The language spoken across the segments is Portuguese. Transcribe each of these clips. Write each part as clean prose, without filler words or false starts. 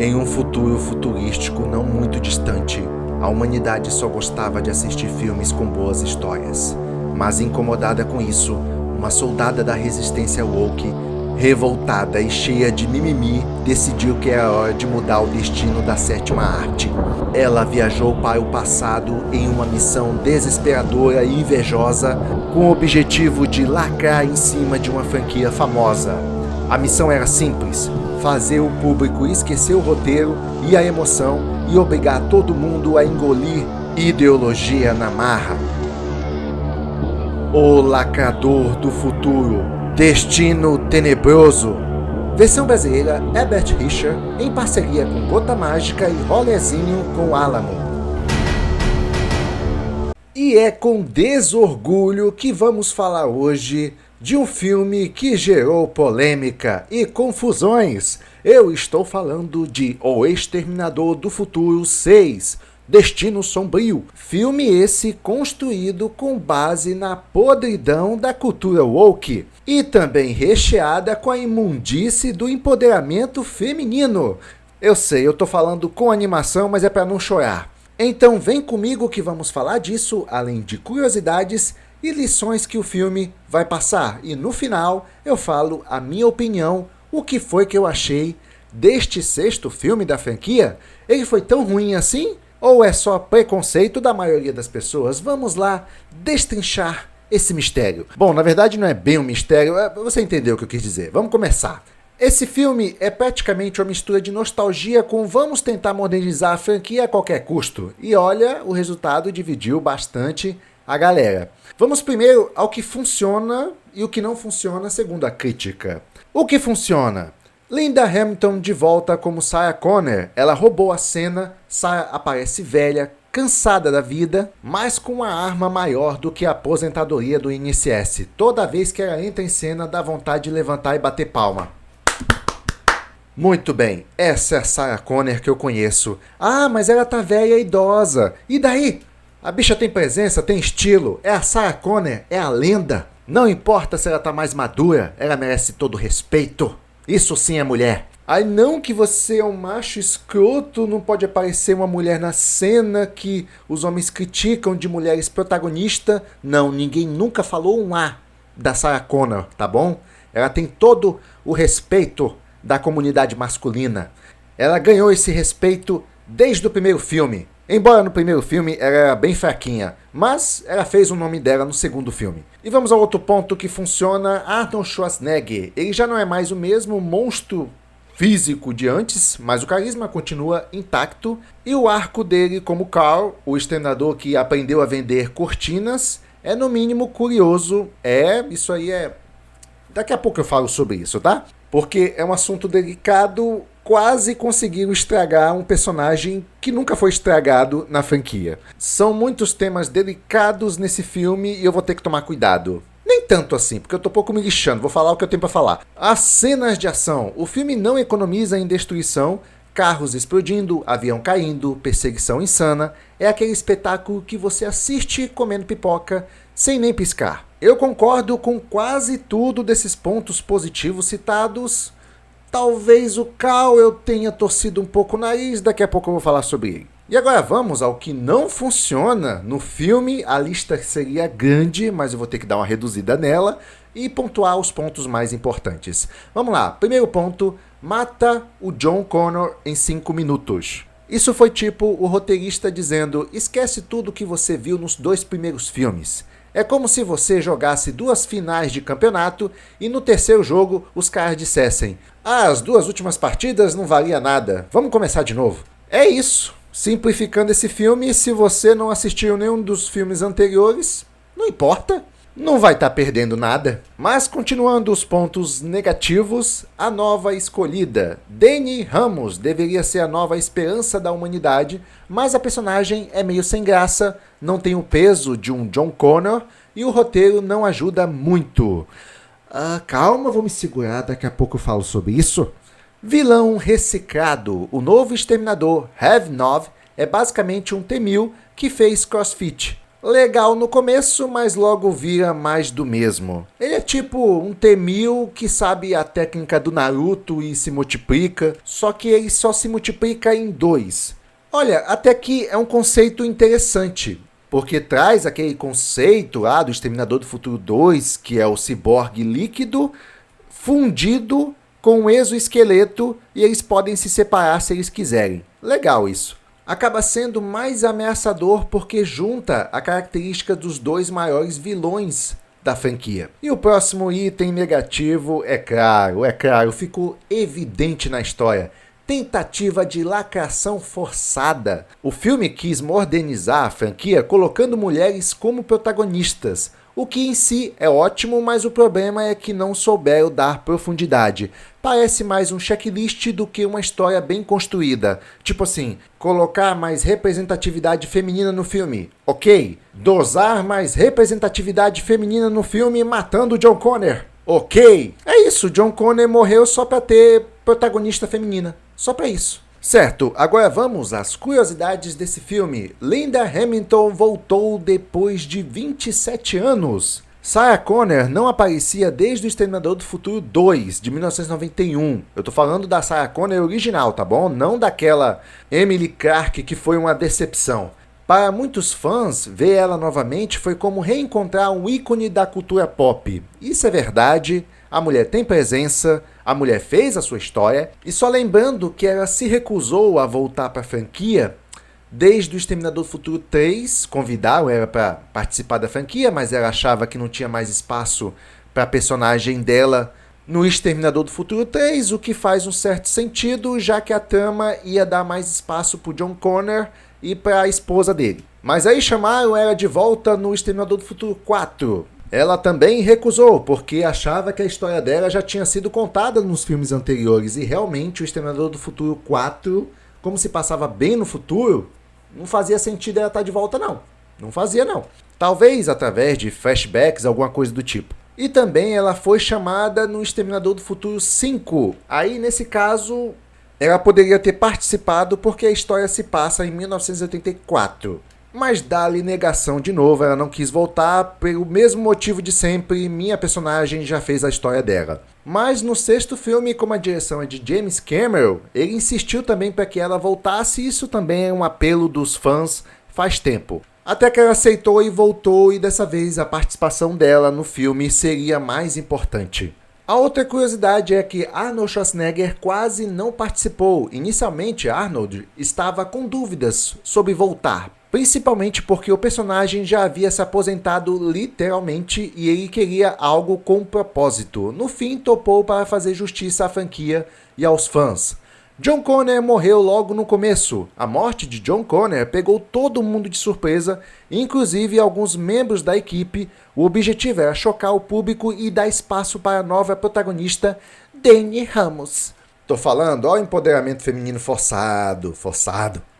Em um futuro futurístico não muito distante, a humanidade só gostava de assistir filmes com boas histórias. Mas incomodada com isso, uma soldada da resistência woke, revoltada e cheia de mimimi, decidiu que era hora de mudar o destino da sétima arte. Ela viajou para o passado em uma missão desesperadora e invejosa, com o objetivo de lacrar em cima de uma franquia famosa. A missão era simples: fazer o público esquecer o roteiro e a emoção e obrigar todo mundo a engolir ideologia na marra. O Lacrador do Futuro, Destino Tenebroso. Versão brasileira, Herbert Richard, em parceria com Gota Mágica e Rolezinho com Alamo. E é com desorgulho que vamos falar hoje de um filme que gerou polêmica e confusões. Eu estou falando de O Exterminador do Futuro 6, Destino Sombrio. Filme esse construído com base na podridão da cultura woke e também recheada com a imundície do empoderamento feminino. Eu sei, eu tô falando com animação, mas é para não chorar. Então vem comigo que vamos falar disso, além de curiosidades e lições que o filme vai passar. E no final eu falo a minha opinião, o que foi que eu achei deste sexto filme da franquia. Ele foi tão ruim assim? Ou é só preconceito da maioria das pessoas? Vamos lá destrinchar esse mistério. Bom, na verdade não é bem um mistério, você entendeu o que eu quis dizer. Vamos começar. Esse filme é praticamente uma mistura de nostalgia com vamos tentar modernizar a franquia a qualquer custo. E olha, o resultado dividiu bastante a galera. Vamos primeiro ao que funciona e o que não funciona segundo a crítica. O que funciona? Linda Hamilton de volta como Sarah Connor. Ela roubou a cena, Sarah aparece velha, cansada da vida, mas com uma arma maior do que a aposentadoria do INSS. Toda vez que ela entra em cena, dá vontade de levantar e bater palma. Muito bem, essa é a Sarah Connor que eu conheço. Ah, mas ela tá velha e idosa. E daí? A bicha tem presença, tem estilo. É a Sarah Connor, é a lenda. Não importa se ela tá mais madura, ela merece todo o respeito. Isso sim é mulher. Ai, não que você é um macho escroto, não pode aparecer uma mulher na cena que os homens criticam de mulheres protagonistas. Não, ninguém nunca falou um A da Sarah Connor, tá bom? Ela tem todo o respeito da comunidade masculina. Ela ganhou esse respeito desde o primeiro filme. Embora no primeiro filme ela era bem fraquinha, mas ela fez o nome dela no segundo filme. E vamos ao outro ponto que funciona, Arnold Schwarzenegger. Ele já não é mais o mesmo monstro físico de antes, mas o carisma continua intacto. E o arco dele como Carl, o exterminador que aprendeu a vender cortinas, é no mínimo curioso. Isso aí é... Daqui a pouco eu falo sobre isso, tá? Porque é um assunto delicado. Quase conseguiram estragar um personagem que nunca foi estragado na franquia. São muitos temas delicados nesse filme e eu vou ter que tomar cuidado. Nem tanto assim, porque eu tô pouco me lixando, vou falar o que eu tenho pra falar. As cenas de ação. O filme não economiza em destruição, carros explodindo, avião caindo, perseguição insana. É aquele espetáculo que você assiste comendo pipoca sem nem piscar. Eu concordo com quase tudo desses pontos positivos citados. Talvez o Carl eu tenha torcido um pouco o nariz, daqui a pouco eu vou falar sobre ele. E agora vamos ao que não funciona no filme. A lista seria grande, mas eu vou ter que dar uma reduzida nela e pontuar os pontos mais importantes. Vamos lá, primeiro ponto, mata o John Connor em 5 minutos. Isso foi tipo o roteirista dizendo, esquece tudo que você viu nos 2 primeiros filmes. É como se você jogasse 2 finais de campeonato e no terceiro jogo os caras dissessem: as 2 últimas partidas não valia nada, vamos começar de novo. É isso, simplificando esse filme, se você não assistiu nenhum dos filmes anteriores, não importa, não vai estar perdendo nada. Mas continuando os pontos negativos, a nova escolhida, Dani Ramos, deveria ser a nova esperança da humanidade, mas a personagem é meio sem graça, não tem o peso de um John Connor e o roteiro não ajuda muito. Calma, vou me segurar, daqui a pouco eu falo sobre isso. Vilão reciclado, o novo exterminador Have-Nov é basicamente um T-1000 que fez crossfit. Legal no começo, mas logo vira mais do mesmo. Ele é tipo um T-1000 que sabe a técnica do Naruto e se multiplica, só que ele só se multiplica em 2. Olha, até que é um conceito interessante, porque traz aquele conceito lá do Exterminador do Futuro 2, que é o ciborgue líquido, fundido com um exoesqueleto, e eles podem se separar se eles quiserem. Legal isso. Acaba sendo mais ameaçador porque junta a característica dos dois maiores vilões da franquia. E o próximo item negativo, é claro, ficou evidente na história. Tentativa de lacração forçada. O filme quis modernizar a franquia colocando mulheres como protagonistas, o que em si é ótimo, mas o problema é que não souberam dar profundidade. Parece mais um checklist do que uma história bem construída. Tipo assim, colocar mais representatividade feminina no filme, ok. Dosar mais representatividade feminina no filme matando John Connor, ok. É isso, John Connor morreu só pra ter protagonista feminina. Só pra isso. Certo, agora vamos às curiosidades desse filme. Linda Hamilton voltou depois de 27 anos. Sarah Connor não aparecia desde o Exterminador do Futuro 2, de 1991. Eu tô falando da Sarah Connor original, tá bom? Não daquela Emily Clarke que foi uma decepção. Para muitos fãs, ver ela novamente foi como reencontrar um ícone da cultura pop. Isso é verdade, a mulher tem presença, a mulher fez a sua história, e só lembrando que ela se recusou a voltar para a franquia desde o Exterminador do Futuro 3, convidaram ela para participar da franquia, mas ela achava que não tinha mais espaço para a personagem dela no Exterminador do Futuro 3, o que faz um certo sentido, já que a trama ia dar mais espaço para o John Connor e para a esposa dele. Mas aí chamaram ela de volta no Exterminador do Futuro 4. Ela também recusou, porque achava que a história dela já tinha sido contada nos filmes anteriores, e realmente o Exterminador do Futuro 4, como se passava bem no futuro, não fazia sentido ela estar de volta não. Não fazia não. Talvez através de flashbacks, alguma coisa do tipo. E também ela foi chamada no Exterminador do Futuro 5. Aí nesse caso, ela poderia ter participado porque a história se passa em 1984. Mas dá-lhe negação de novo, ela não quis voltar pelo mesmo motivo de sempre, minha personagem já fez a história dela. Mas no sexto filme, como a direção é de James Cameron, ele insistiu também para que ela voltasse, e isso também é um apelo dos fãs faz tempo. Até que ela aceitou e voltou, e dessa vez a participação dela no filme seria mais importante. A outra curiosidade é que Arnold Schwarzenegger quase não participou. Inicialmente, Arnold estava com dúvidas sobre voltar, principalmente porque o personagem já havia se aposentado literalmente e ele queria algo com propósito. No fim, topou para fazer justiça à franquia e aos fãs. John Connor morreu logo no começo. A morte de John Connor pegou todo mundo de surpresa, inclusive alguns membros da equipe. O objetivo era chocar o público e dar espaço para a nova protagonista, Dani Ramos. Tô falando, ó, empoderamento feminino forçado.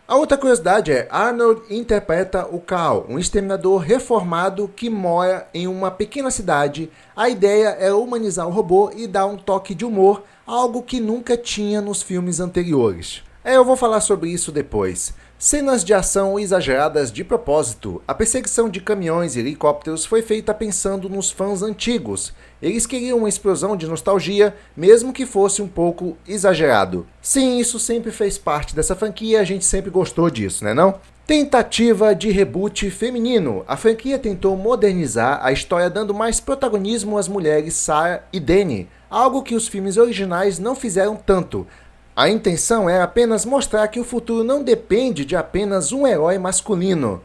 A outra curiosidade é, Arnold interpreta o Carl, um exterminador reformado que mora em uma pequena cidade. A ideia é humanizar o robô e dar um toque de humor, algo que nunca tinha nos filmes anteriores. Eu vou falar sobre isso depois. Cenas de ação exageradas de propósito. A perseguição de caminhões e helicópteros foi feita pensando nos fãs antigos. Eles queriam uma explosão de nostalgia, mesmo que fosse um pouco exagerado. Sim, isso sempre fez parte dessa franquia, a gente sempre gostou disso, né não? Tentativa de reboot feminino. A franquia tentou modernizar a história dando mais protagonismo às mulheres Sarah e Dani, algo que os filmes originais não fizeram tanto. A intenção era apenas mostrar que o futuro não depende de apenas um herói masculino.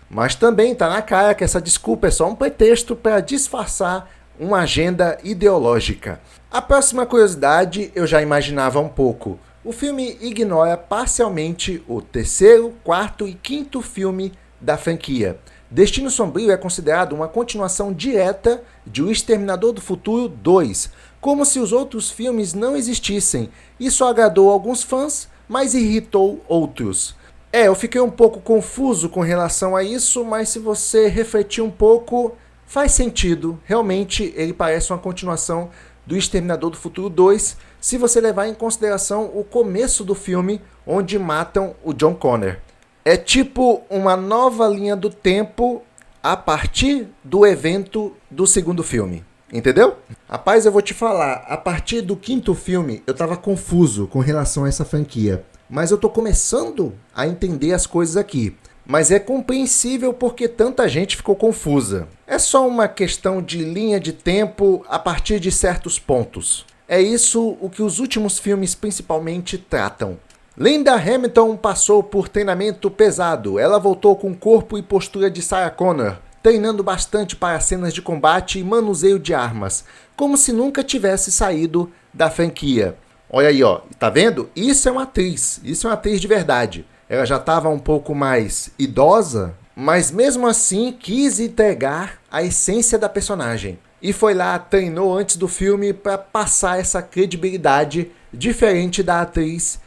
Mas também tá na cara que essa desculpa é só um pretexto para disfarçar uma agenda ideológica. A próxima curiosidade eu já imaginava um pouco. O filme ignora parcialmente o terceiro, quarto e quinto filme da franquia. Destino Sombrio é considerado uma continuação direta de O Exterminador do Futuro 2, como se os outros filmes não existissem. Isso agradou alguns fãs, mas irritou outros. Eu fiquei um pouco confuso com relação a isso, mas se você refletir um pouco, faz sentido. Realmente ele parece uma continuação do Exterminador do Futuro 2, se você levar em consideração o começo do filme, onde matam o John Connor. É tipo uma nova linha do tempo a partir do evento do segundo filme. Entendeu? Rapaz, eu vou te falar, a partir do quinto filme eu tava confuso com relação a essa franquia. Mas eu tô começando a entender as coisas aqui. Mas é compreensível porque tanta gente ficou confusa. É só uma questão de linha de tempo a partir de certos pontos. É isso o que os últimos filmes principalmente tratam. Linda Hamilton passou por treinamento pesado. Ela voltou com corpo e postura de Sarah Connor, treinando bastante para cenas de combate e manuseio de armas, como se nunca tivesse saído da franquia. Olha aí, ó, tá vendo? Isso é uma atriz de verdade. Ela já estava um pouco mais idosa, mas mesmo assim quis entregar a essência da personagem. E foi lá, treinou antes do filme para passar essa credibilidade diferente da atriz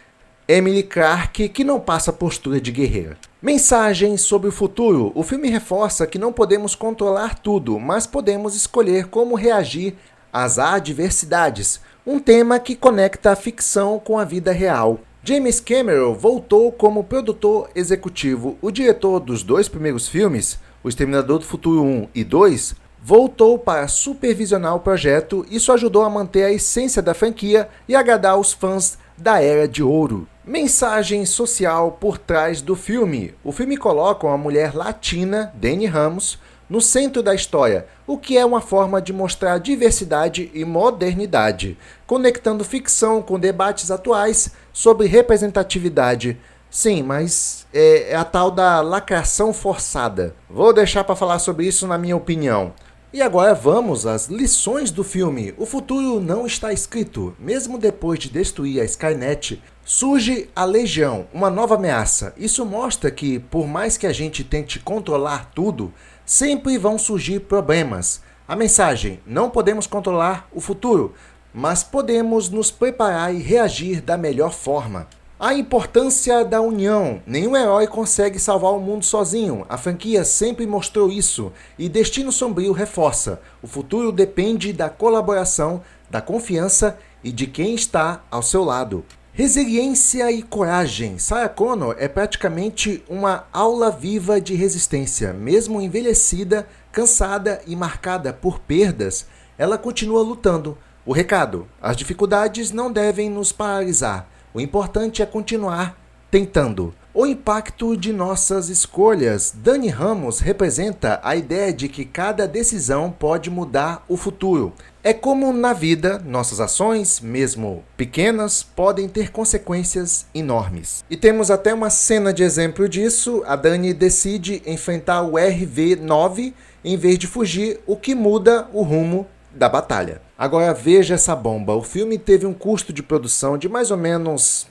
Emily Clarke, que não passa postura de guerreira. Mensagem sobre o futuro. O filme reforça que não podemos controlar tudo, mas podemos escolher como reagir às adversidades. Um tema que conecta a ficção com a vida real. James Cameron voltou como produtor executivo. O diretor dos 2 primeiros filmes, O Exterminador do Futuro 1 e 2, voltou para supervisionar o projeto. Isso ajudou a manter a essência da franquia e agradar os fãs da Era de Ouro. Mensagem social por trás do filme. O filme coloca uma mulher latina, Dani Ramos, no centro da história, o que é uma forma de mostrar diversidade e modernidade, conectando ficção com debates atuais sobre representatividade. Sim, mas é a tal da lacração forçada. Vou deixar para falar sobre isso na minha opinião. E agora vamos às lições do filme. O futuro não está escrito. Mesmo depois de destruir a Skynet, surge a Legião, uma nova ameaça. Isso mostra que, por mais que a gente tente controlar tudo, sempre vão surgir problemas. A mensagem: não podemos controlar o futuro, mas podemos nos preparar e reagir da melhor forma. A importância da união. Nenhum herói consegue salvar o mundo sozinho. A franquia sempre mostrou isso. E Destino Sombrio reforça. O futuro depende da colaboração, da confiança e de quem está ao seu lado. Resiliência e coragem. Sarah Connor é praticamente uma aula viva de resistência. Mesmo envelhecida, cansada e marcada por perdas, ela continua lutando. O recado: as dificuldades não devem nos paralisar. O importante é continuar tentando. O impacto de nossas escolhas. Dani Ramos representa a ideia de que cada decisão pode mudar o futuro. É como na vida, nossas ações, mesmo pequenas, podem ter consequências enormes. E temos até uma cena de exemplo disso. A Dani decide enfrentar o RV-9 em vez de fugir, o que muda o rumo da batalha. Agora veja essa bomba. O filme teve um custo de produção de mais ou menos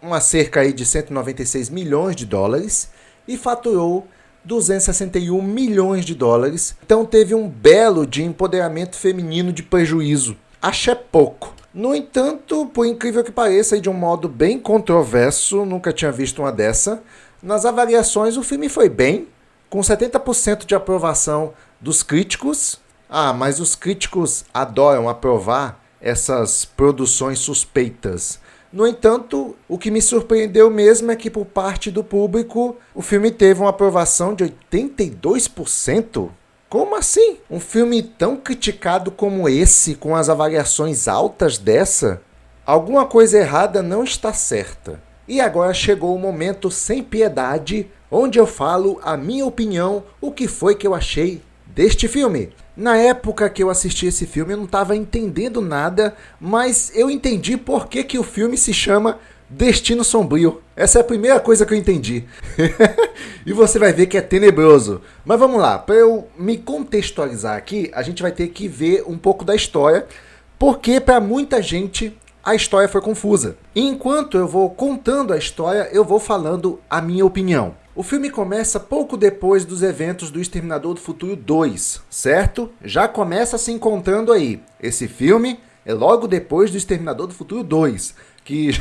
uma cerca aí de 196 milhões de dólares e faturou 261 milhões de dólares. Então teve um belo de empoderamento feminino de prejuízo. Acho é pouco. No entanto, por incrível que pareça, e de um modo bem controverso, nunca tinha visto uma dessa, nas avaliações o filme foi bem, com 70% de aprovação dos críticos. Mas os críticos adoram aprovar essas produções suspeitas. No entanto, o que me surpreendeu mesmo é que por parte do público, o filme teve uma aprovação de 82%. Como assim? Um filme tão criticado como esse, com as avaliações altas dessa? Alguma coisa errada não está certa. E agora chegou o momento sem piedade, onde eu falo a minha opinião, o que foi que eu achei deste filme. Na época que eu assisti esse filme, eu não estava entendendo nada, mas eu entendi por que o filme se chama Destino Sombrio. Essa é a primeira coisa que eu entendi. E você vai ver que é tenebroso. Mas vamos lá, para eu me contextualizar aqui, a gente vai ter que ver um pouco da história, porque para muita gente a história foi confusa. E enquanto eu vou contando a história, eu vou falando a minha opinião. O filme começa pouco depois dos eventos do Exterminador do Futuro 2, certo? Já começa se encontrando aí. Esse filme é logo depois do Exterminador do Futuro 2, que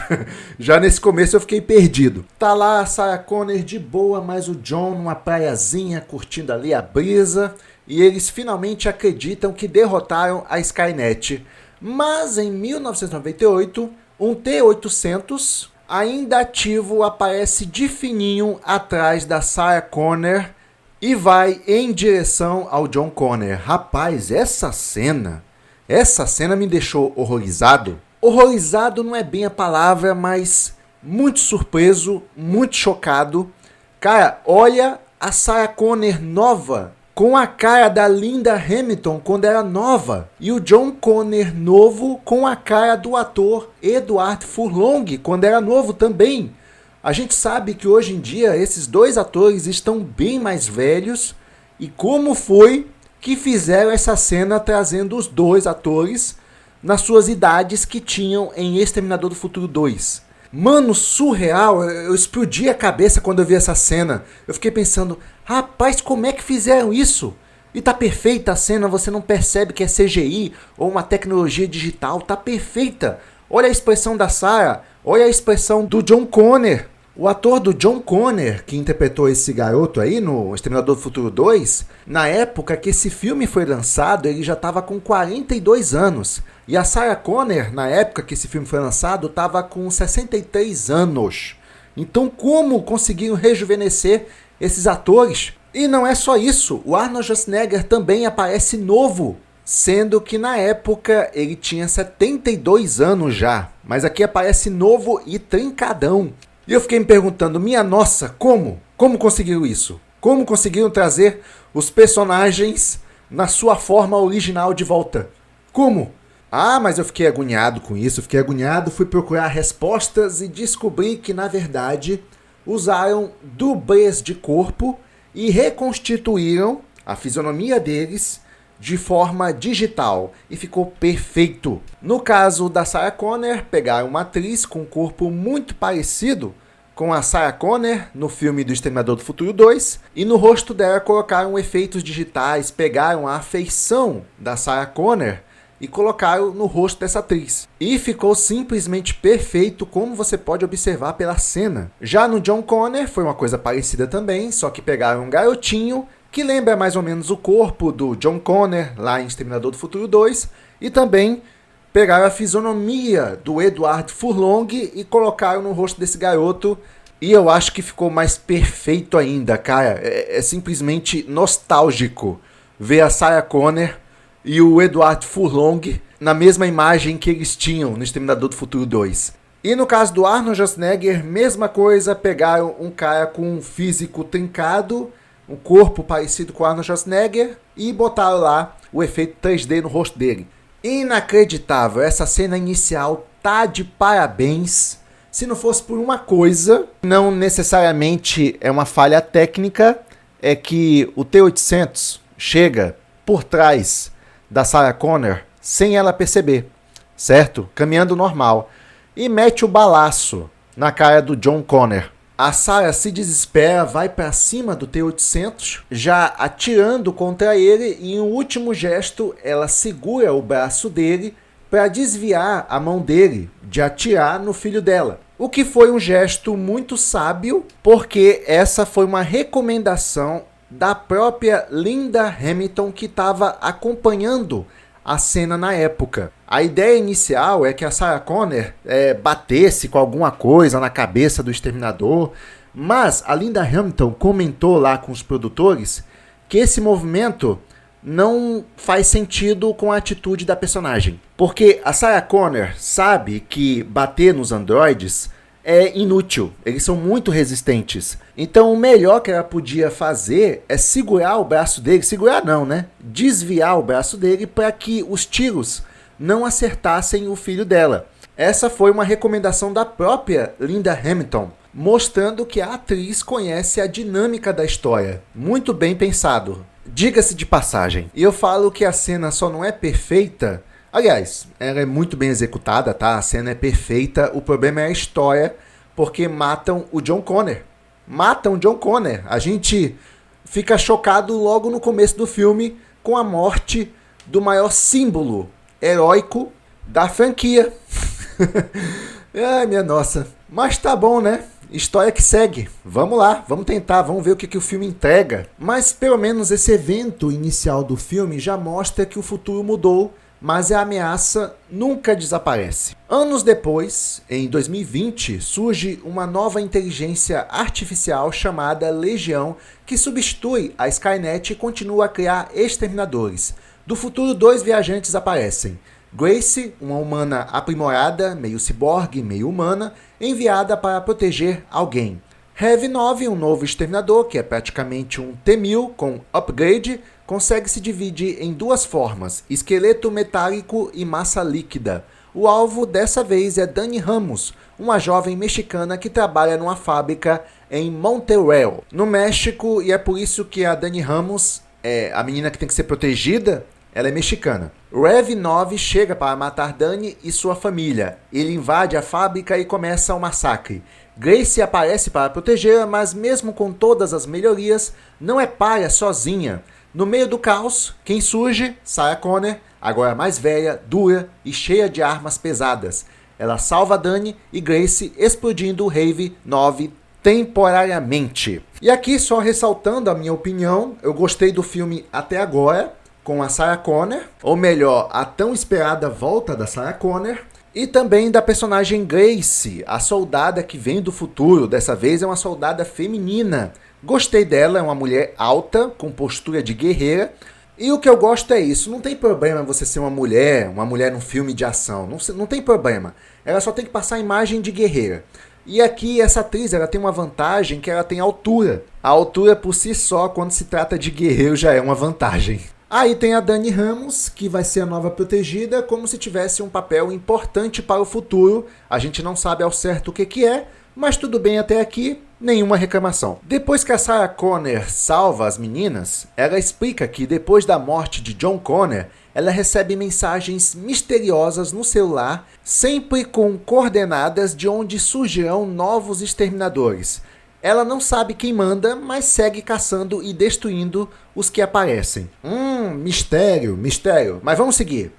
já nesse começo eu fiquei perdido. Tá lá a Sarah Connor de boa, mas o John numa praiazinha, curtindo ali a brisa, e eles finalmente acreditam que derrotaram a Skynet. Mas em 1998, um T-800 ainda ativo, aparece de fininho atrás da Sarah Connor e vai em direção ao John Connor. Rapaz, essa cena me deixou horrorizado. Horrorizado não é bem a palavra, mas muito surpreso, muito chocado. Cara, olha a Sarah Connor nova, com a cara da Linda Hamilton quando era nova. E o John Connor novo com a cara do ator Edward Furlong quando era novo também. A gente sabe que hoje em dia esses dois atores estão bem mais velhos. E como foi que fizeram essa cena trazendo os dois atores nas suas idades que tinham em Exterminador do Futuro 2? Mano, surreal, eu explodi a cabeça quando eu vi essa cena. Eu fiquei pensando, rapaz, como é que fizeram isso? E tá perfeita a cena, você não percebe que é CGI ou uma tecnologia digital, tá perfeita. Olha a expressão da Sarah, olha a expressão do John Connor. O ator do John Connor, que interpretou esse garoto aí no Exterminador do Futuro 2, na época que esse filme foi lançado, ele já estava com 42 anos. E a Sarah Connor, na época que esse filme foi lançado, estava com 63 anos. Então como conseguiram rejuvenescer esses atores? E não é só isso, o Arnold Schwarzenegger também aparece novo, sendo que na época ele tinha 72 anos já. Mas aqui aparece novo e trincadão. E eu fiquei me perguntando, minha nossa, como? Como conseguiram isso? Como conseguiram trazer os personagens na sua forma original de volta? Como? Ah, mas eu fiquei agoniado com isso, fui procurar respostas e descobri que, na verdade, usaram dublês de corpo e reconstituíram a fisionomia deles de forma digital e ficou perfeito. No caso da Sarah Connor, pegaram uma atriz com um corpo muito parecido com a Sarah Connor no filme do Exterminador do Futuro 2 e no rosto dela colocaram efeitos digitais, pegaram a feição da Sarah Connor e colocaram no rosto dessa atriz. E ficou simplesmente perfeito, como você pode observar pela cena. Já no John Connor foi uma coisa parecida também, só que pegaram um garotinho que lembra mais ou menos o corpo do John Connor lá em Exterminador do Futuro 2, e também pegaram a fisionomia do Edward Furlong e colocaram no rosto desse garoto, e eu acho que ficou mais perfeito ainda, cara. É simplesmente nostálgico ver a Sarah Connor e o Edward Furlong na mesma imagem que eles tinham no Exterminador do Futuro 2. E no caso do Arnold Schwarzenegger, mesma coisa, pegaram um cara com um físico trincado, um corpo parecido com o Arnold Schwarzenegger e botaram lá o efeito 3D no rosto dele. Inacreditável, essa cena inicial tá de parabéns. Se não fosse por uma coisa, não necessariamente é uma falha técnica, é que o T-800 chega por trás da Sarah Connor sem ela perceber, certo? Caminhando normal. E mete o balaço na cara do John Connor. A Sarah se desespera, vai para cima do T-800, já atirando contra ele, e em um último gesto ela segura o braço dele para desviar a mão dele de atirar no filho dela. O que foi um gesto muito sábio, porque essa foi uma recomendação da própria Linda Hamilton, que estava acompanhando a cena na época. A ideia inicial é que a Sarah Connor batesse com alguma coisa na cabeça do exterminador, mas a Linda Hamilton comentou lá com os produtores que esse movimento não faz sentido com a atitude da personagem. Porque a Sarah Connor sabe que bater nos androides é inútil, eles são muito resistentes. Então o melhor que ela podia fazer é segurar o braço dele, segurar não, né? Desviar o braço dele para que os tiros não acertassem o filho dela. Essa foi uma recomendação da própria Linda Hamilton, mostrando que a atriz conhece a dinâmica da história. Muito bem pensado. Diga-se de passagem. E eu falo que a cena só não é perfeita. Aliás, ela é muito bem executada, tá? A cena é perfeita. O problema é a história, porque matam o John Connor. Matam o John Connor. A gente fica chocado logo no começo do filme com a morte do maior símbolo heróico da franquia. Ai, minha nossa. Mas tá bom, né? História que segue. Vamos lá, vamos tentar, vamos ver o que o filme entrega. Mas pelo menos esse evento inicial do filme já mostra que o futuro mudou mas a ameaça nunca desaparece. Anos depois, em 2020, surge uma nova inteligência artificial chamada Legião, que substitui a Skynet e continua a criar exterminadores. Do futuro, 2 viajantes aparecem. Grace, uma humana aprimorada, meio ciborgue, meio humana, enviada para proteger alguém. Heavy 9, um novo exterminador, que é praticamente um T-1000 com upgrade, consegue se dividir em 2 formas, esqueleto metálico e massa líquida. O alvo dessa vez é Dani Ramos, uma jovem mexicana que trabalha numa fábrica em Monterrey, no México, e é por isso que a Dani Ramos, a menina que tem que ser protegida, ela é mexicana. Rev 9 chega para matar Dani e sua família. Ele invade a fábrica e começa o massacre. Grace aparece para protegê-la, mas mesmo com todas as melhorias, não é paia sozinha. No meio do caos, quem surge? Sarah Connor, agora mais velha, dura e cheia de armas pesadas. Ela salva Dani e Grace, explodindo o Heavy 9 temporariamente. E aqui, só ressaltando a minha opinião, eu gostei do filme até agora, com a Sarah Connor, ou melhor, a tão esperada volta da Sarah Connor, e também da personagem Grace, a soldada que vem do futuro. Dessa vez é uma soldada feminina. Gostei dela, é uma mulher alta, com postura de guerreira. E o que eu gosto é isso, não tem problema você ser uma mulher num filme de ação, não tem problema. Ela só tem que passar a imagem de guerreira. E aqui essa atriz, ela tem uma vantagem, que ela tem altura. A altura por si só, quando se trata de guerreiro, já é uma vantagem. Aí tem a Dani Ramos, que vai ser a nova protegida, como se tivesse um papel importante para o futuro. A gente não sabe ao certo o que é, mas tudo bem até aqui, nenhuma reclamação. Depois que a Sarah Connor salva as meninas, ela explica que depois da morte de John Connor, ela recebe mensagens misteriosas no celular, sempre com coordenadas de onde surgirão novos exterminadores. Ela não sabe quem manda, mas segue caçando e destruindo os que aparecem. Mistério. Mas vamos seguir.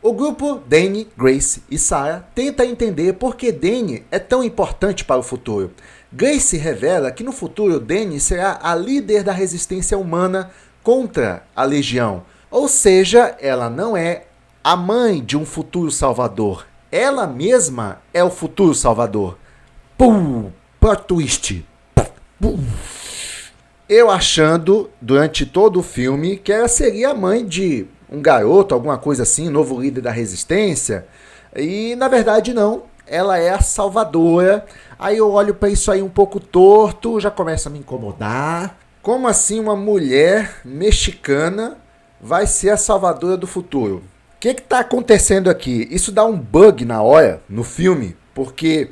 O grupo Dani, Grace e Sarah tenta entender por que Dani é tão importante para o futuro. Grace revela que no futuro Dani será a líder da resistência humana contra a Legião. Ou seja, ela não é a mãe de um futuro salvador. Ela mesma é o futuro salvador. Pum! Plot twist. Eu achando, durante todo o filme, que ela seria a mãe de um garoto, alguma coisa assim, novo líder da resistência. E, na verdade, não. Ela é a salvadora. Aí eu olho para isso aí um pouco torto, já começa a me incomodar. Como assim uma mulher mexicana vai ser a salvadora do futuro? O que está acontecendo aqui? Isso dá um bug na hora, no filme, porque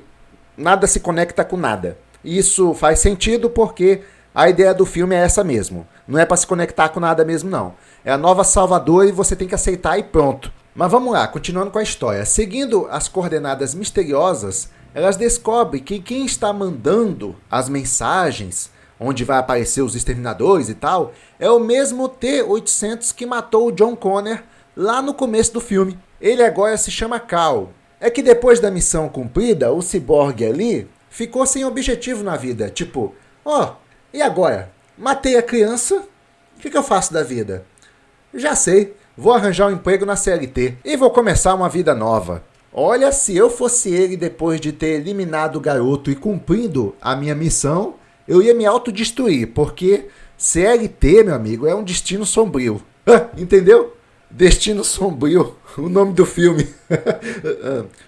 nada se conecta com nada. Isso faz sentido porque a ideia do filme é essa mesmo. Não é para se conectar com nada mesmo, não. É a nova salvadora e você tem que aceitar e pronto. Mas vamos lá, continuando com a história. Seguindo as coordenadas misteriosas, elas descobrem que quem está mandando as mensagens, onde vai aparecer os exterminadores e tal, é o mesmo T-800 que matou o John Connor lá no começo do filme. Ele agora se chama Carl. É que depois da missão cumprida, o ciborgue ali ficou sem objetivo na vida. Tipo, e agora? Matei a criança, o que eu faço da vida? Já sei, vou arranjar um emprego na CLT e vou começar uma vida nova. Olha, se eu fosse ele depois de ter eliminado o garoto e cumprindo a minha missão, eu ia me autodestruir, porque CLT, meu amigo, é um destino sombrio. Entendeu? Destino Sombrio, o nome do filme.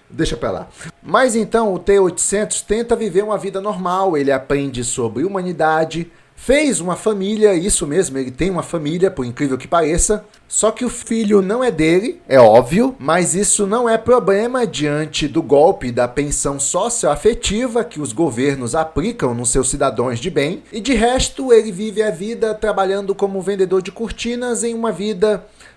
Deixa pra lá. Mas então o T-800 tenta viver uma vida normal, ele aprende sobre humanidade, fez uma família, isso mesmo, ele tem uma família, por incrível que pareça, só que o filho não é dele, é óbvio, mas isso não é problema diante do golpe da pensão socioafetiva que os governos aplicam nos seus cidadãos de bem, e de resto ele vive a vida trabalhando como vendedor de cortinas em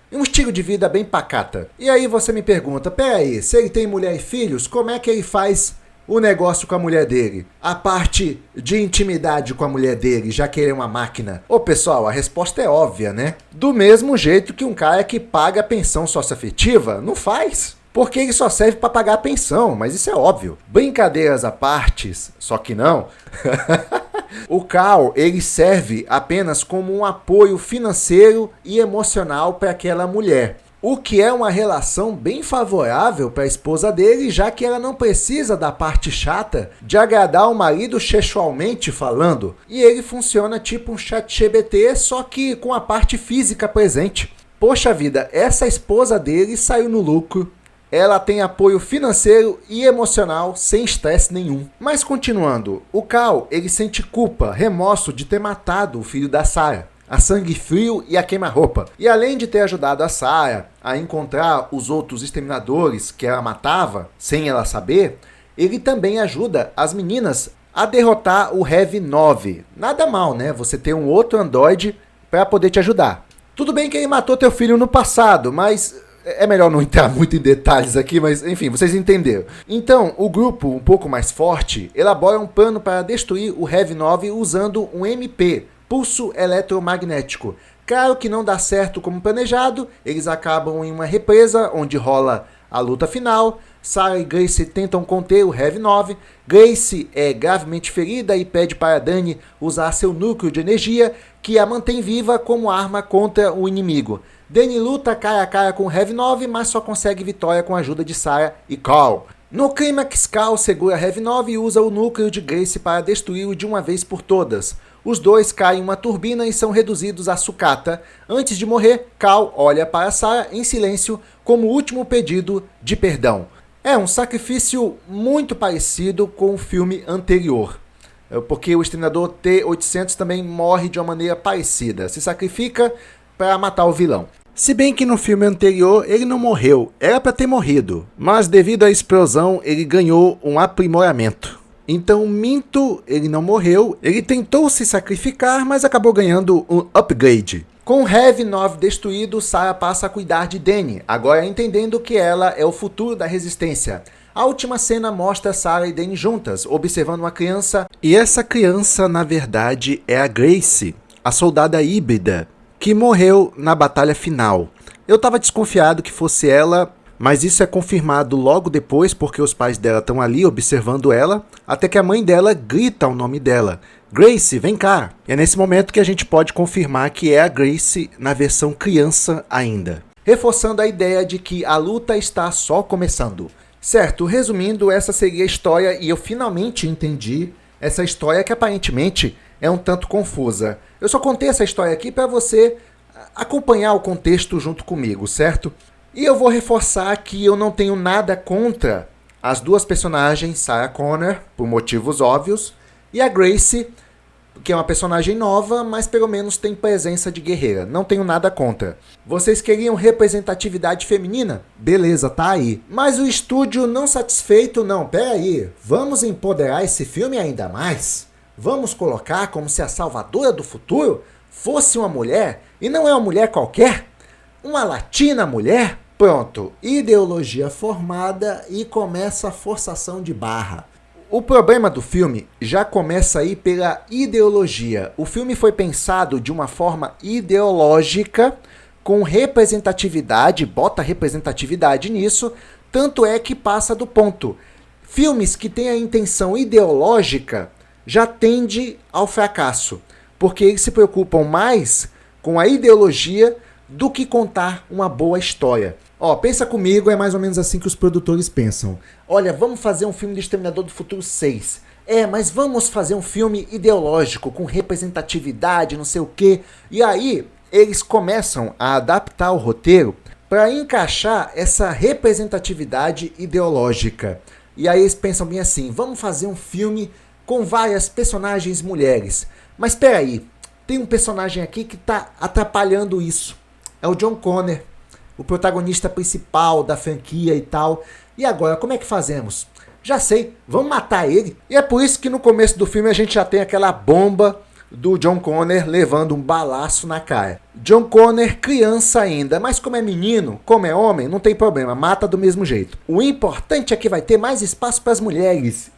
um estilo de vida bem pacata. E aí você me pergunta, peraí, se ele tem mulher e filhos, como é que ele faz o negócio com a mulher dele? A parte de intimidade com a mulher dele, já que ele é uma máquina? Ô pessoal, a resposta é óbvia, né? Do mesmo jeito que um cara que paga a pensão socioafetiva não faz. Porque ele só serve para pagar a pensão, mas isso é óbvio. Brincadeiras à parte, só que não. O Carl, ele serve apenas como um apoio financeiro e emocional para aquela mulher. O que é uma relação bem favorável para a esposa dele, já que ela não precisa da parte chata de agradar o marido sexualmente falando. E ele funciona tipo um ChatGPT, só que com a parte física presente. Poxa vida, essa esposa dele saiu no lucro. Ela tem apoio financeiro e emocional sem estresse nenhum. Mas continuando, o Cal, ele sente culpa, remorso de ter matado o filho da Sarah, a sangue frio e a queima-roupa. E além de ter ajudado a Sarah a encontrar os outros exterminadores que ela matava, sem ela saber, ele também ajuda as meninas a derrotar o Heavy 9. Nada mal, né? Você ter um outro androide para poder te ajudar. Tudo bem que ele matou teu filho no passado, mas é melhor não entrar muito em detalhes aqui, mas enfim, vocês entenderam. Então, o grupo, um pouco mais forte, elabora um plano para destruir o Heavy 9 usando um MP, pulso eletromagnético. Claro que não dá certo como planejado, eles acabam em uma represa onde rola a luta final. Sarah e Grace tentam conter o Heavy 9. Grace é gravemente ferida e pede para Dani usar seu núcleo de energia, que a mantém viva como arma contra o inimigo. Dani luta cara a cara com o Heavy 9, mas só consegue vitória com a ajuda de Sarah e Carl. No clímax, Carl segura Heavy 9 e usa o núcleo de Grace para destruí-lo de uma vez por todas. Os dois caem em uma turbina e são reduzidos a sucata. Antes de morrer, Carl olha para Sarah em silêncio como último pedido de perdão. É um sacrifício muito parecido com o filme anterior, porque o Exterminador T-800 também morre de uma maneira parecida, se sacrifica para matar o vilão. Se bem que no filme anterior ele não morreu, era para ter morrido, mas devido à explosão ele ganhou um aprimoramento. Então, minto, ele não morreu, ele tentou se sacrificar, mas acabou ganhando um upgrade. Com o Heavy 9 destruído, Sarah passa a cuidar de Dani, agora entendendo que ela é o futuro da resistência. A última cena mostra Sarah e Dani juntas, observando uma criança. E essa criança, na verdade, é a Grace, a soldada híbrida, que morreu na batalha final. Eu estava desconfiado que fosse ela, mas isso é confirmado logo depois, porque os pais dela estão ali observando ela, até que a mãe dela grita o nome dela. Grace, vem cá! E é nesse momento que a gente pode confirmar que é a Grace na versão criança ainda, reforçando a ideia de que a luta está só começando. Certo, resumindo, essa seria a história e eu finalmente entendi essa história que aparentemente é um tanto confusa. Eu só contei essa história aqui para você acompanhar o contexto junto comigo, certo? E eu vou reforçar que eu não tenho nada contra as duas personagens, Sarah Connor, por motivos óbvios, e a Grace, que é uma personagem nova, mas pelo menos tem presença de guerreira. Não tenho nada contra. Vocês queriam representatividade feminina? Beleza, tá aí. Mas o estúdio não satisfeito, não, pera aí. Vamos empoderar esse filme ainda mais? Vamos colocar como se a salvadora do futuro fosse uma mulher, e não é uma mulher qualquer? Uma latina mulher? Pronto, ideologia formada e começa a forçação de barra. O problema do filme já começa aí pela ideologia. O filme foi pensado de uma forma ideológica, com representatividade, bota representatividade nisso, tanto é que passa do ponto. Filmes que têm a intenção ideológica já tende ao fracasso, porque eles se preocupam mais com a ideologia do que contar uma boa história. Ó, pensa comigo, é mais ou menos assim que os produtores pensam. Olha, vamos fazer um filme de Exterminador do Futuro 6. Mas vamos fazer um filme ideológico, com representatividade, não sei o quê. E aí, eles começam a adaptar o roteiro para encaixar essa representatividade ideológica. E aí eles pensam bem assim, vamos fazer um filme com várias personagens mulheres. Mas espera aí, tem um personagem aqui que está atrapalhando isso. É o John Connor, o protagonista principal da franquia e tal. E agora, como é que fazemos? Já sei, vamos matar ele. E é por isso que no começo do filme a gente já tem aquela bomba do John Connor levando um balaço na cara. John Connor, criança ainda, mas como é menino, como é homem, não tem problema, mata do mesmo jeito. O importante é que vai ter mais espaço para as mulheres.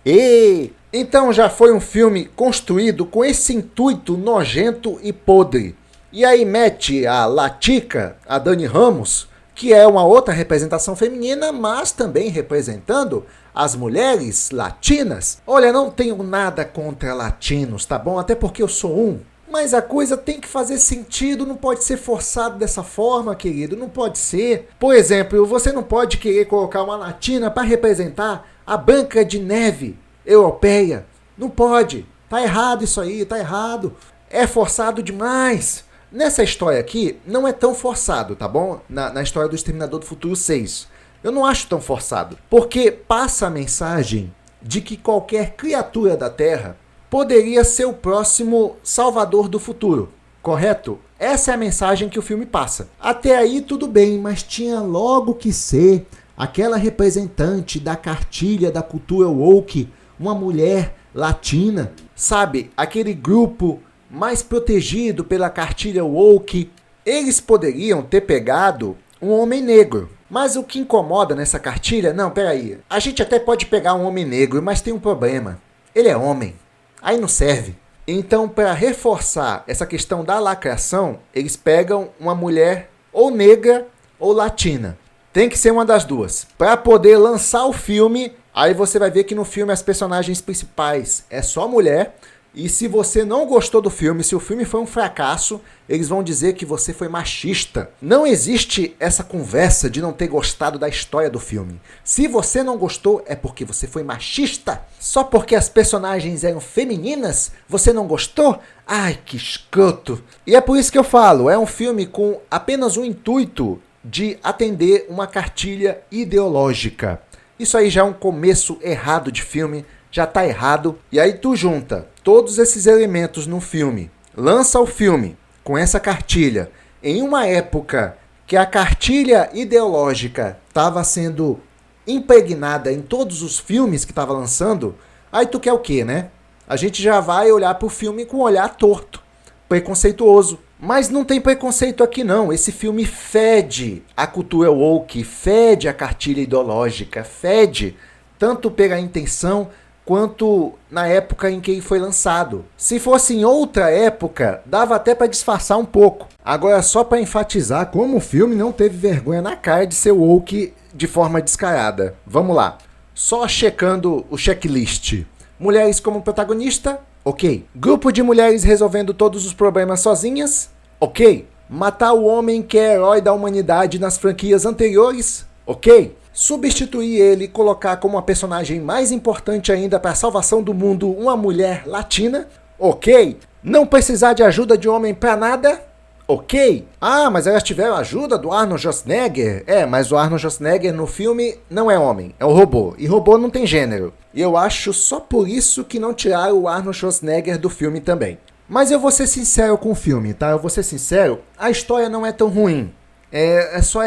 Então já foi um filme construído com esse intuito nojento e podre. E aí mete a Latica, a Dani Ramos, que é uma outra representação feminina, mas também representando as mulheres latinas. Olha, não tenho nada contra latinos, tá bom? Até porque eu sou um. Mas a coisa tem que fazer sentido, não pode ser forçado dessa forma, querido, não pode ser. Por exemplo, você não pode querer colocar uma latina para representar a Branca de Neve europeia. Não pode. Tá errado isso aí, tá errado. É forçado demais. Nessa história aqui, não é tão forçado, tá bom? Na história do Exterminador do Futuro 6. Eu não acho tão forçado. Porque passa a mensagem de que qualquer criatura da Terra poderia ser o próximo salvador do futuro, correto? Essa é a mensagem que o filme passa. Até aí tudo bem, mas tinha logo que ser aquela representante da cartilha da cultura woke, uma mulher latina, sabe? Aquele grupo mais protegido pela cartilha woke. Eles poderiam ter pegado um homem negro. Mas o que incomoda nessa cartilha... Não, peraí. A gente até pode pegar um homem negro, mas tem um problema. Ele é homem. Aí não serve. Então, para reforçar essa questão da lacração, eles pegam uma mulher ou negra ou latina. Tem que ser uma das duas. Para poder lançar o filme, aí você vai ver que no filme as personagens principais é só mulher. E se você não gostou do filme, se o filme foi um fracasso, eles vão dizer que você foi machista. Não existe essa conversa de não ter gostado da história do filme. Se você não gostou, é porque você foi machista. Só porque as personagens eram femininas, você não gostou? Ai, que escroto. E é por isso que eu falo, é um filme com apenas o intuito de atender uma cartilha ideológica. Isso aí já é um começo errado de filme, já tá errado. E aí tu junta todos esses elementos no filme, lança o filme com essa cartilha em uma época que a cartilha ideológica estava sendo impregnada em todos os filmes que estava lançando, aí tu quer o quê, né? A gente já vai olhar pro filme com um olhar torto, preconceituoso. Mas não tem preconceito aqui não, esse filme fede a cultura woke, fede a cartilha ideológica, fede tanto pela intenção quanto na época em que ele foi lançado. Se fosse em outra época, dava até para disfarçar um pouco. Agora, só para enfatizar como o filme não teve vergonha na cara de ser woke de forma descarada. Vamos lá. Só checando o checklist. Mulheres como protagonista? Ok. Grupo de mulheres resolvendo todos os problemas sozinhas? Ok. Matar o homem que é herói da humanidade nas franquias anteriores? Ok. Substituir ele e colocar como a personagem mais importante ainda para a salvação do mundo uma mulher latina? Ok. Não precisar de ajuda de homem para nada? Ok. Ah, mas elas tiveram ajuda do Arnold Schwarzenegger? É, mas o Arnold Schwarzenegger no filme não é homem, é um robô. E robô não tem gênero. E eu acho só por isso que não tiraram o Arnold Schwarzenegger do filme também. Mas eu vou ser sincero com o filme, tá? Eu vou ser sincero, a história não é tão ruim. É só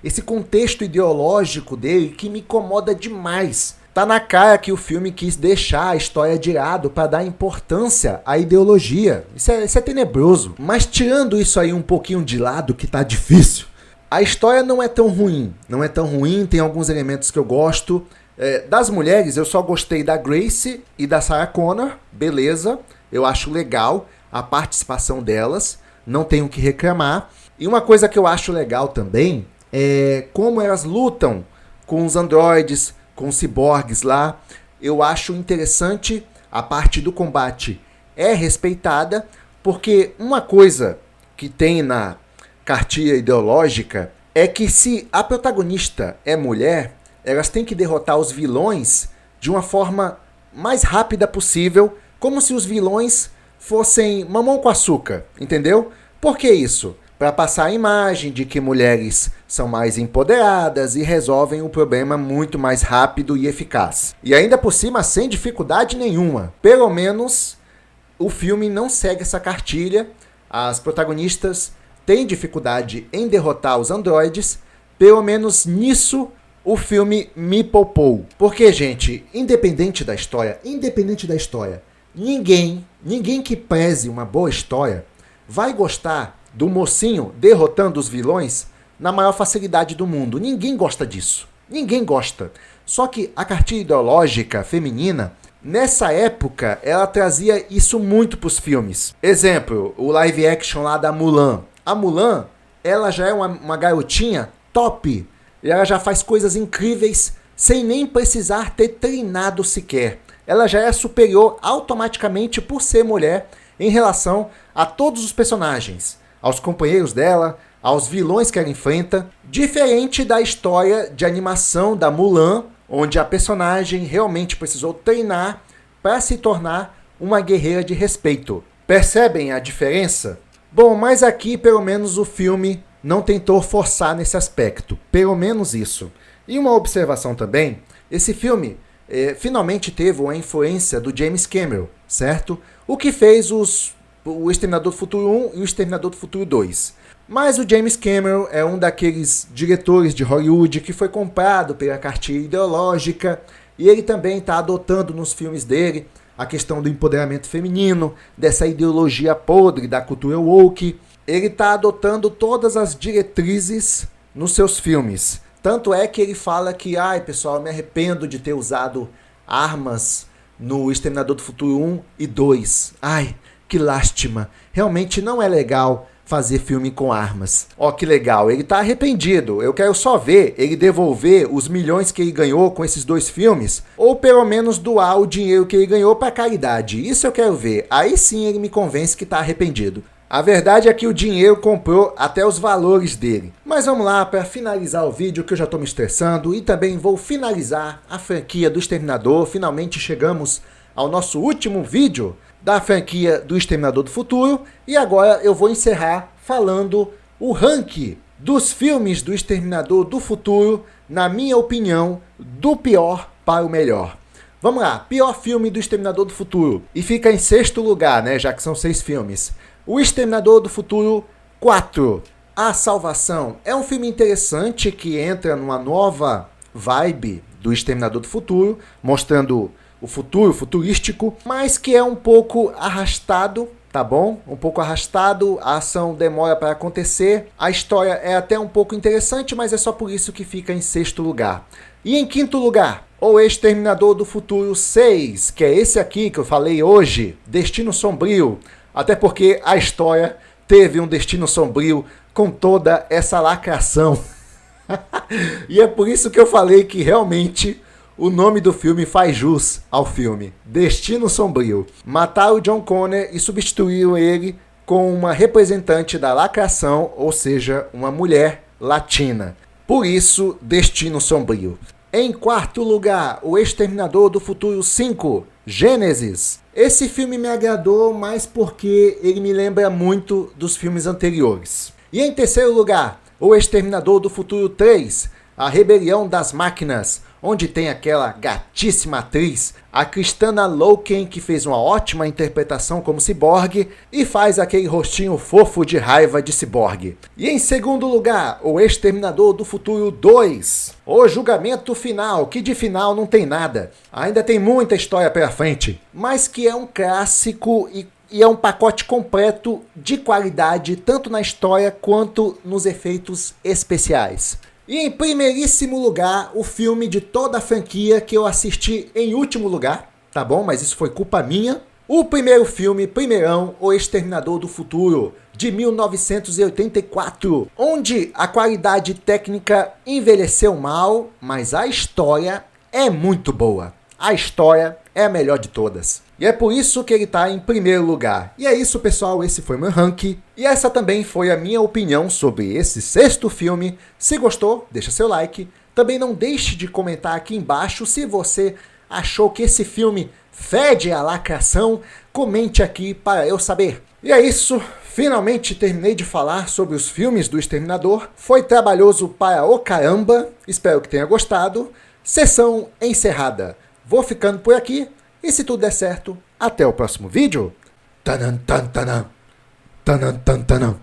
esse contexto ideológico dele que me incomoda demais. Tá na cara que o filme quis deixar a história de lado para dar importância à ideologia. Isso é tenebroso. Mas tirando isso aí um pouquinho de lado, que tá difícil, a história não é tão ruim. Não é tão ruim, tem alguns elementos que eu gosto. Das mulheres, eu só gostei da Grace e da Sarah Connor. Beleza, eu acho legal a participação delas. Não tenho o que reclamar. E uma coisa que eu acho legal também é como elas lutam com os androides, com os ciborgues lá. Eu acho interessante, a parte do combate é respeitada, porque uma coisa que tem na cartilha ideológica é que se a protagonista é mulher, elas têm que derrotar os vilões de uma forma mais rápida possível, como se os vilões fossem mamão com açúcar, entendeu? Por que isso? Para passar a imagem de que mulheres são mais empoderadas e resolvem o problema muito mais rápido e eficaz. E ainda por cima, sem dificuldade nenhuma. Pelo menos o filme não segue essa cartilha. As protagonistas têm dificuldade em derrotar os androides. Pelo menos nisso o filme me poupou. Porque, gente, independente da história, ninguém que preze uma boa história vai gostar do mocinho derrotando os vilões na maior facilidade do mundo. Ninguém gosta disso. Ninguém gosta. Só que a cartilha ideológica feminina, nessa época, ela trazia isso muito para os filmes. Exemplo, o live action lá da Mulan. A Mulan, ela já é uma garotinha top. E ela já faz coisas incríveis sem nem precisar ter treinado sequer. Ela já é superior automaticamente por ser mulher. em relação a todos os personagens, aos companheiros dela, aos vilões que ela enfrenta, diferente da história de animação da Mulan, onde a personagem realmente precisou treinar para se tornar uma guerreira de respeito. Percebem a diferença? Bom, mas aqui pelo menos o filme não tentou forçar nesse aspecto, pelo menos isso. E uma observação também, esse filme finalmente teve uma influência do James Cameron, certo? O que fez o Exterminador do Futuro 1 e o Exterminador do Futuro 2. Mas o James Cameron é um daqueles diretores de Hollywood que foi comprado pela cartilha ideológica e ele também está adotando nos filmes dele a questão do empoderamento feminino, dessa ideologia podre da cultura woke. Ele está adotando todas as diretrizes nos seus filmes. Tanto é que ele fala que, pessoal, eu me arrependo de ter usado armas no Exterminador do Futuro 1 e 2. Que lástima. Realmente não é legal fazer filme com armas. Que legal, ele tá arrependido. Eu quero só ver ele devolver os milhões que ele ganhou com esses 2 filmes, ou pelo menos doar o dinheiro que ele ganhou para caridade. Isso eu quero ver. Aí sim ele me convence que tá arrependido. A verdade é que o dinheiro comprou até os valores dele. Mas vamos lá, para finalizar o vídeo, que eu já estou me estressando, e também vou finalizar a franquia do Exterminador. Finalmente chegamos ao nosso último vídeo da franquia do Exterminador do Futuro, e agora eu vou encerrar falando o ranking dos filmes do Exterminador do Futuro, na minha opinião, do pior para o melhor. Vamos lá, pior filme do Exterminador do Futuro, e fica em 6º lugar, né, já que são 6 filmes. O Exterminador do Futuro 4, A Salvação. É um filme interessante que entra numa nova vibe do Exterminador do Futuro, mostrando o futuro futurístico, mas que é um pouco arrastado, tá bom? Um pouco arrastado, a ação demora para acontecer, a história é até um pouco interessante, mas é só por isso que fica em 6º lugar. E em 5º lugar, O Exterminador do Futuro 6, que é esse aqui que eu falei hoje, Destino Sombrio, até porque a história teve um destino sombrio com toda essa lacração. E é por isso que eu falei que realmente o nome do filme faz jus ao filme, Destino Sombrio. Mataram o John Connor e substituíram ele com uma representante da lacração, ou seja, uma mulher latina. Por isso, Destino Sombrio. Em 4º lugar, O Exterminador do Futuro 5, Gênesis. Esse filme me agradou mais porque ele me lembra muito dos filmes anteriores. E em 3º lugar, O Exterminador do Futuro 3, A Rebelião das Máquinas, onde tem aquela gatíssima atriz, a Kristanna Loken, que fez uma ótima interpretação como ciborgue e faz aquele rostinho fofo de raiva de ciborgue. E em 2º lugar, O Exterminador do Futuro 2, O Julgamento Final, que de final não tem nada, ainda tem muita história pela frente, mas que é um clássico e é um pacote completo de qualidade, tanto na história quanto nos efeitos especiais. E em primeiríssimo lugar, o filme de toda a franquia que eu assisti em último lugar, tá bom? Mas isso foi culpa minha. O primeiro filme, primeirão, O Exterminador do Futuro, de 1984, onde a qualidade técnica envelheceu mal, mas a história é muito boa. A história é a melhor de todas. E é por isso que ele está em primeiro lugar. E é isso, pessoal, esse foi meu ranking. E essa também foi a minha opinião sobre esse 6º filme. Se gostou, deixa seu like. Também não deixe de comentar aqui embaixo se você achou que esse filme fede a lacração. Comente aqui para eu saber. E é isso, finalmente terminei de falar sobre os filmes do Exterminador. Foi trabalhoso para o caramba, espero que tenha gostado. Sessão encerrada. Vou ficando por aqui. E se tudo der certo, até o próximo vídeo. Tanan, tan, tanan. Tanan, tan, tanan.